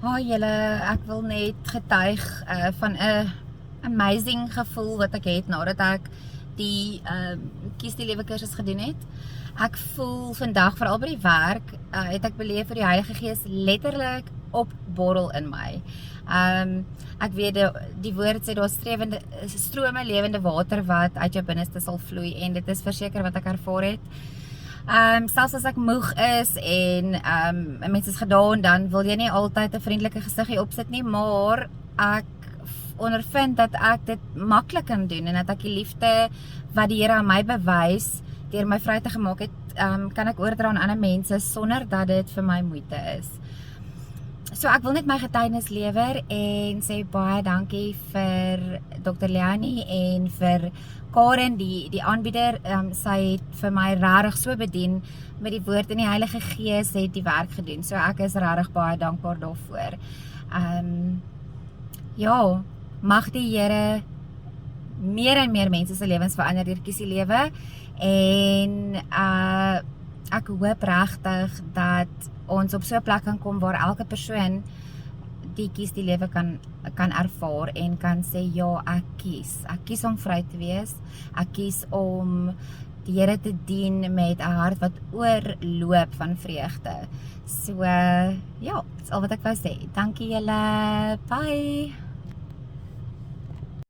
Julle, ek wil net getuig van 'n amazing gevoel wat ek het nadat ek die Kies die Lewe kursus gedoen het. Ek voel vandag, veral by die werk, het ek beleef hoe die Heilige Gees letterlik opborrel in my. Ek weet die woord sê daar strome lewende water wat uit jou binneste sal vloei en dit is verseker wat ek ervaar het. Selfs as ek moeg is en mense is gedaan, dan wil jy nie altyd 'n vriendelike gesiggie opsit nie, maar ek ondervind dat ek dit maklik kan doen en dat ek die liefde wat die Here aan my bewys deur my vry te gemaak het, kan ek oordra aan ander mense sonder dat dit vir my moeite is. So ek wil net my getuienis lewer en sê baie dankie vir Dr. Leonie en vir Karen, die aanbieder. Sy het vir my regtig so bedien met die woord en die Heilige Gees het die werk gedoen. So ek is regtig baie dankbaar daarvoor. Ja, mag die Here meer en meer mense se lewens verander deur Kies die Lewe en ek hoop regtig dat ons op so 'n plek kan kom waar elke persoon die Kies die Lewe kan ervaar en kan sê ja, ek kies om vry te wees, ek kies om die Here te dien met 'n hart wat oorloop van vreugde. So ja, dis al wat ek wou sê. Dankie julle, bye.